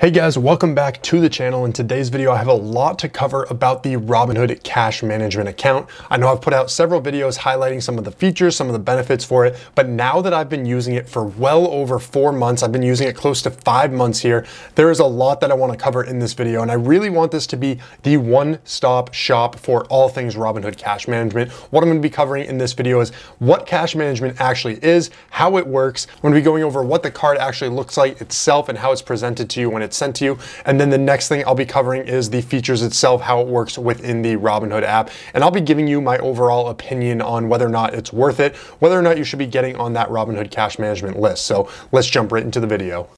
Hey guys, welcome back to the channel. In today's video, I have a lot to cover about the Robinhood Cash Management account. I know I've put out several videos highlighting some of the features, some of the benefits for it, but now that I've been using it for well over 4 months, I've been using it close to 5 months here, there is a lot that I want to cover in this video, and I really want this to be the one-stop shop for all things Robinhood Cash Management. What I'm going to be covering in this video is what cash management actually is, how it works. I'm going to be going over what the card actually looks like itself and how it's presented to you when it's sent to you. And then the next thing I'll be covering is the features itself, how it works within the Robinhood app. And I'll be giving you my overall opinion on whether or not it's worth it, whether or not you should be getting on that Robinhood Cash Management list. So let's jump right into the video.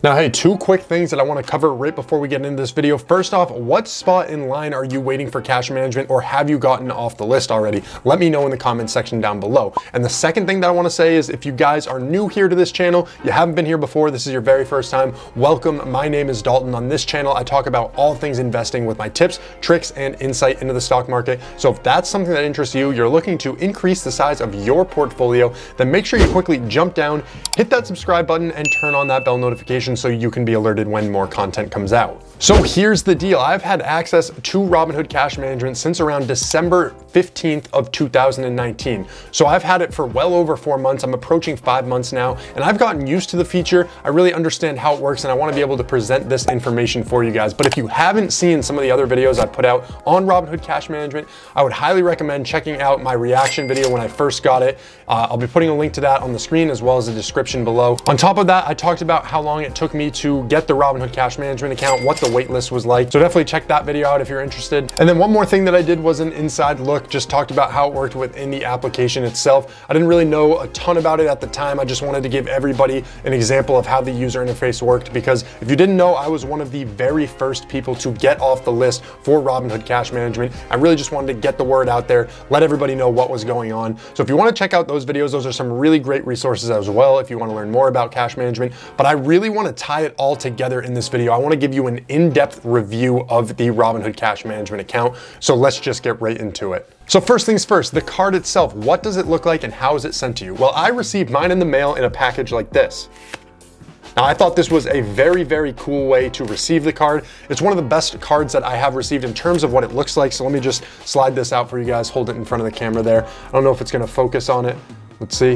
Now, hey, 2 quick things that I want to cover right before we get into this video. First off, what spot in line are you waiting for cash management, or have you gotten off the list already? Let me know in the comment section down below. And the second thing that I want to say is, if you guys are new here to this channel, you haven't been here before, this is your very first time, welcome. My name is Dalton. On this channel, I talk about all things investing with my tips, tricks, and insight into the stock market. So if that's something that interests you, you're looking to increase the size of your portfolio, then make sure you quickly jump down, hit that subscribe button, and turn on that bell notification so you can be alerted when more content comes out. So here's the deal. I've had access to Robinhood Cash Management since around December 15th of 2019. So I've had it for well over 4 months. I'm approaching 5 months now, and I've gotten used to the feature. I really understand how it works, and I want to be able to present this information for you guys. But if you haven't seen some of the other videos I've put out on Robinhood Cash Management, I would highly recommend checking out my reaction video when I first got it. I'll be putting a link to that on the screen as well as the description below. On top of that, I talked about how long it took me to get the Robinhood Cash Management account, what the waitlist was like. So definitely check that video out if you're interested. And then one more thing that I did was an inside look, just talked about how it worked within the application itself. I didn't really know a ton about it at the time. I just wanted to give everybody an example of how the user interface worked, because if you didn't know, I was one of the very first people to get off the list for Robinhood Cash Management. I really just wanted to get the word out there, let everybody know what was going on. So if you want to check out those videos, those are some really great resources as well if you want to learn more about cash management. But I really want to tie it all together in this video. I want to give you an in-depth review of the Robinhood Cash Management account. So let's just get right into it. So first things first, the card itself, what does it look like and how is it sent to you? Well, I received mine in the mail in a package like this. Now, I thought this was a very, very cool way to receive the card. It's one of the best cards that I have received in terms of what it looks like. So let me just slide this out for you guys, hold it in front of the camera there. I don't know if it's going to focus on it. Let's see.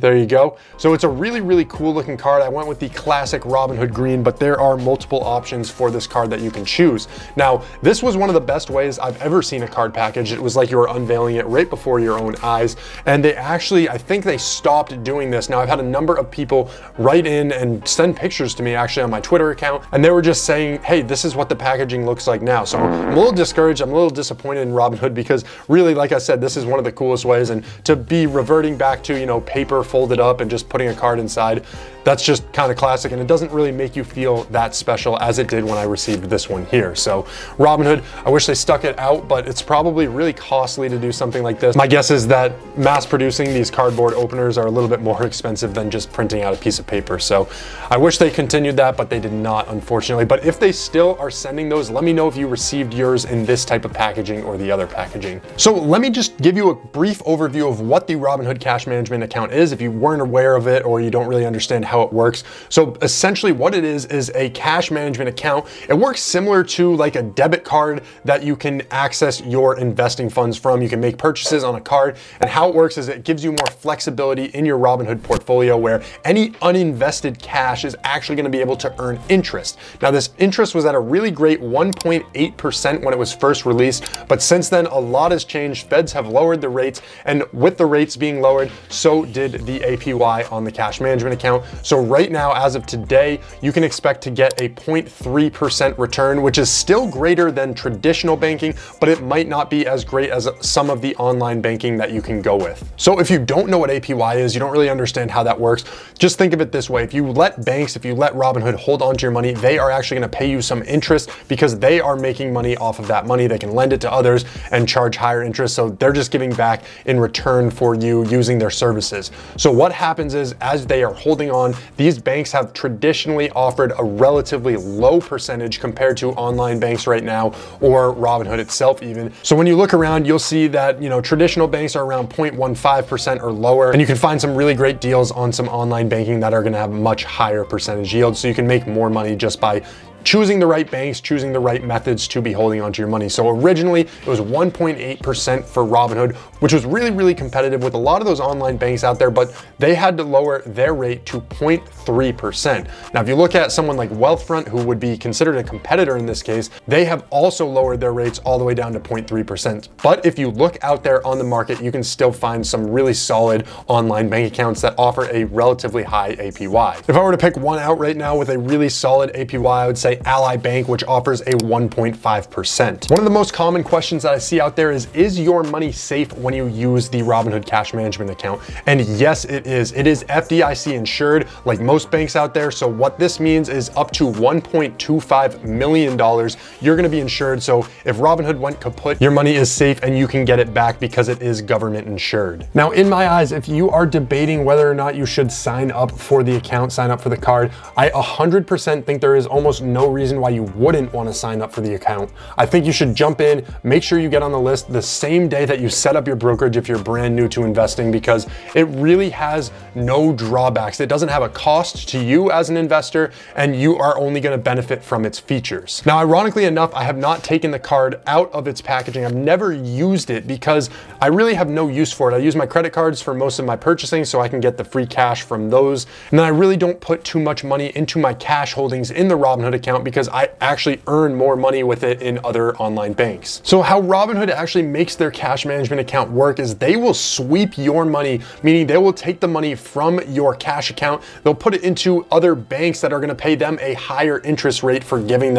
There you go. So it's a really, really cool looking card. I went with the classic Robinhood green, but there are multiple options for this card that you can choose. Now, this was one of the best ways I've ever seen a card package. It was like you were unveiling it right before your own eyes. And they actually, I think they stopped doing this. Now, I've had a number of people write in and send pictures to me actually on my Twitter account, and they were just saying, hey, this is what the packaging looks like now. So I'm a little discouraged. I'm a little disappointed in Robinhood, because really, like I said, this is one of the coolest ways. And to be reverting back to, you know, paper folded up and just putting a card inside, that's just kind of classic, and it doesn't really make you feel that special as it did when I received this one here. So Robinhood, I wish they stuck it out, but it's probably really costly to do something like this. My guess is that mass producing these cardboard openers are a little bit more expensive than just printing out a piece of paper. So I wish they continued that, but they did not, unfortunately. But if they still are sending those, let me know if you received yours in this type of packaging or the other packaging. So let me just give you a brief overview of what the Robinhood Cash Management account is if you weren't aware of it or you don't really understand how it works. So essentially what it is a cash management account. It works similar to like a debit card that you can access your investing funds from. You can make purchases on a card, and how it works is it gives you more flexibility in your Robinhood portfolio, where any uninvested cash is actually going to be able to earn interest. Now, this interest was at a really great 1.8% when it was first released, but since then a lot has changed. Feds have lowered the rates, and with the rates being lowered, so did the APY on the cash management account. So right now, as of today, you can expect to get a 0.3% return, which is still greater than traditional banking, but it might not be as great as some of the online banking that you can go with. So if you don't know what APY is, you don't really understand how that works, just think of it this way. If you let banks, if you let Robinhood hold on to your money, they are actually going to pay you some interest because they are making money off of that money. They can lend it to others and charge higher interest. So they're just giving back in return for you using their services. So what happens is, as they are holding on around, these banks have traditionally offered a relatively low percentage compared to online banks right now, or Robinhood itself even. So when you look around, you'll see that, traditional banks are around 0.15% or lower, and you can find some really great deals on some online banking that are gonna have much higher percentage yields, so you can make more money just by choosing the right banks, choosing the right methods to be holding onto your money. So originally it was 1.8% for Robinhood, which was really, really competitive with a lot of those online banks out there, but they had to lower their rate to 0.3%. Now, if you look at someone like Wealthfront, who would be considered a competitor in this case, they have also lowered their rates all the way down to 0.3%. But if you look out there on the market, you can still find some really solid online bank accounts that offer a relatively high APY. If I were to pick one out right now with a really solid APY, I would say Ally Bank, which offers a 1.5%. One of the most common questions that I see out there is your money safe when you use the Robinhood Cash Management account? And yes, it is. It is FDIC insured, like most banks out there. So what this means is up to $1.25 million, you're gonna be insured. So if Robinhood went kaput, your money is safe and you can get it back because it is government insured. Now, in my eyes, if you are debating whether or not you should sign up for the account, sign up for the card, I 100% think there is almost no reason why you wouldn't want to sign up for the account. I think you should jump in, make sure you get on the list the same day that you set up your brokerage if you're brand new to investing, because it really has no drawbacks. It doesn't have a cost to you as an investor, and you are only going to benefit from its features. Now, ironically enough, I have not taken the card out of its packaging. I've never used it because I really have no use for it. I use my credit cards for most of my purchasing so I can get the free cash from those. And then I really don't put too much money into my cash holdings in the Robinhood account because I actually earn more money with it in other online banks. So how Robinhood actually makes their cash management account work is they will sweep your money, meaning they will take the money from your cash account, they'll put it into other banks that are gonna pay them a higher interest rate for lending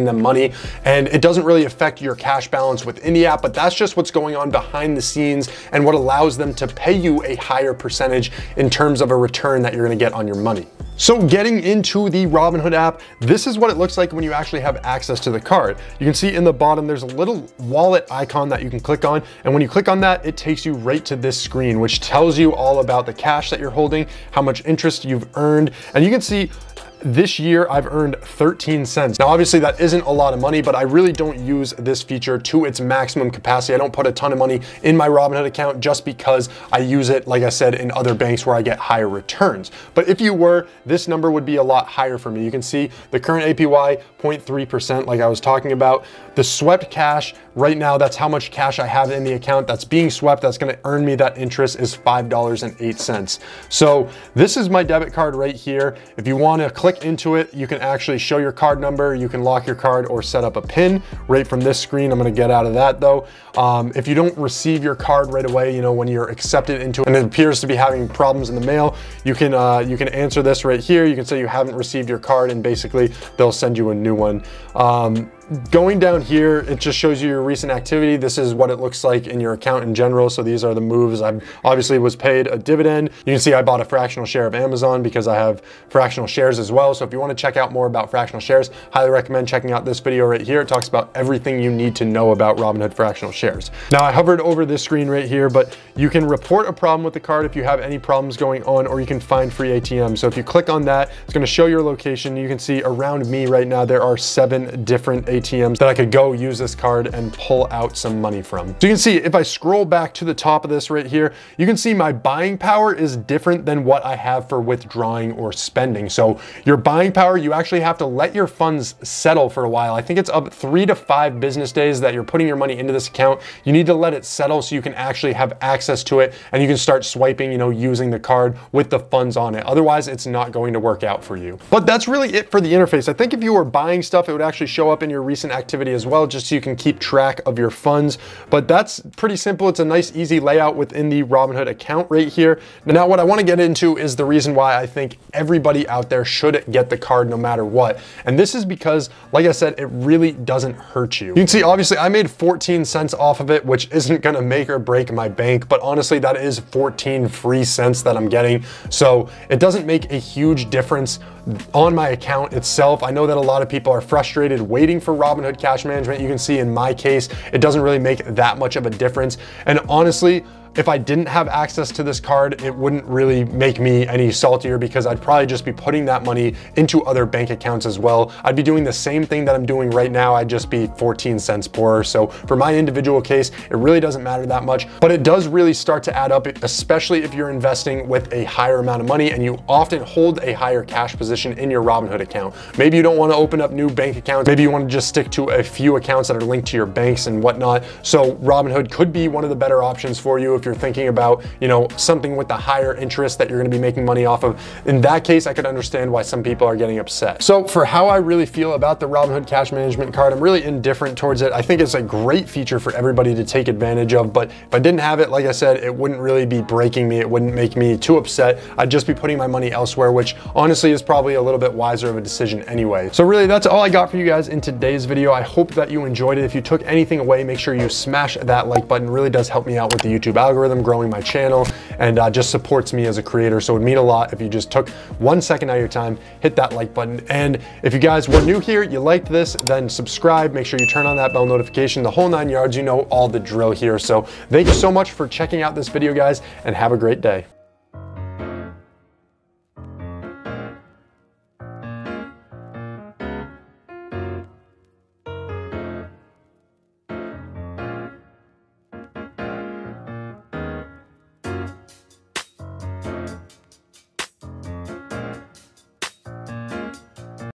them money. And it doesn't really affect your cash balance within the app, but that's just what's going on behind the scenes and what allows them to pay you a higher percentage in terms of a return that you're gonna get on your money. So getting into the Robinhood app, this is what it looks like when you actually have access to the card. You can see in the bottom, there's a little wallet icon that you can click on. And when you click on that, it takes you right to this screen, which tells you all about the cash that you're holding, how much interest you've earned. And you can see this year I've earned 13 cents. Now, obviously that isn't a lot of money, but I really don't use this feature to its maximum capacity. I don't put a ton of money in my Robinhood account just because I use it, like I said, in other banks where I get higher returns. But if you were, this number would be a lot higher for me. You can see the current APY, 0.3%, like I was talking about. The swept cash, right now, that's how much cash I have in the account that's being swept, that's gonna earn me that interest, is $5.08. So this is my debit card right here. If you wanna click into it, you can actually show your card number, you can lock your card or set up a PIN right from this screen. I'm gonna get out of that though. If you don't receive your card right away, when you're accepted into it and it appears to be having problems in the mail, you can answer this right here. You can say you haven't received your card and basically they'll send you a new one. Going down here, it just shows you your recent activity. This is what it looks like in your account in general. So these are the moves. I obviously was paid a dividend. You can see I bought a fractional share of Amazon because I have fractional shares as well. So if you want to check out more about fractional shares, highly recommend checking out this video right here. It talks about everything you need to know about Robinhood fractional shares. Now, I hovered over this screen right here, but you can report a problem with the card if you have any problems going on, or you can find free ATMs. So if you click on that, it's going to show your location. You can see around me right now, there are 7 different ATMs that I could go use this card and pull out some money from. So you can see if I scroll back to the top of this right here, you can see my buying power is different than what I have for withdrawing or spending. So your buying power, you actually have to let your funds settle for a while. I think it's up 3 to 5 business days that you're putting your money into this account. You need to let it settle so you can actually have access to it and you can start swiping, using the card with the funds on it. Otherwise, it's not going to work out for you. But that's really it for the interface. I think if you were buying stuff, it would actually show up in your recent activity as well, just so you can keep track of your funds. But that's pretty simple. It's a nice, easy layout within the Robinhood account right here. Now, what I want to get into is the reason why I think everybody out there should get the card no matter what. And this is because, like I said, it really doesn't hurt you. You can see, obviously, I made 14 cents off of it, which isn't going to make or break my bank, but honestly, that is 14 free cents that I'm getting. So it doesn't make a huge difference on my account itself. I know that a lot of people are frustrated waiting for Robinhood Cash Management. You can see in my case, it doesn't really make that much of a difference. And honestly, if I didn't have access to this card, it wouldn't really make me any saltier because I'd probably just be putting that money into other bank accounts as well. I'd be doing the same thing that I'm doing right now. I'd just be 14 cents poorer. So for my individual case, it really doesn't matter that much, but it does really start to add up, especially if you're investing with a higher amount of money and you often hold a higher cash position in your Robinhood account. Maybe you don't want to open up new bank accounts. Maybe you want to just stick to a few accounts that are linked to your banks and whatnot. So Robinhood could be one of the better options for you if you're thinking about, you know, something with a higher interest that you're going to be making money off of. In that case, I could understand why some people are getting upset. So for how I really feel about the Robinhood Cash Management card, I'm really indifferent towards it. I think it's a great feature for everybody to take advantage of, but if I didn't have it, like I said, it wouldn't really be breaking me. It wouldn't make me too upset. I'd just be putting my money elsewhere, which honestly is probably a little bit wiser of a decision anyway. So really, that's all I got for you guys in today's video. I hope that you enjoyed it. If you took anything away, make sure you smash that like button. It really does help me out with the YouTube algorithm, growing my channel, and just supports me as a creator. So it would mean a lot if you just took 1 second out of your time, hit that like button. And if you guys were new here, you liked this, then subscribe. Make sure you turn on that bell notification, the whole 9 yards. You know all the drill here. So thank you so much for checking out this video, guys, and have a great day.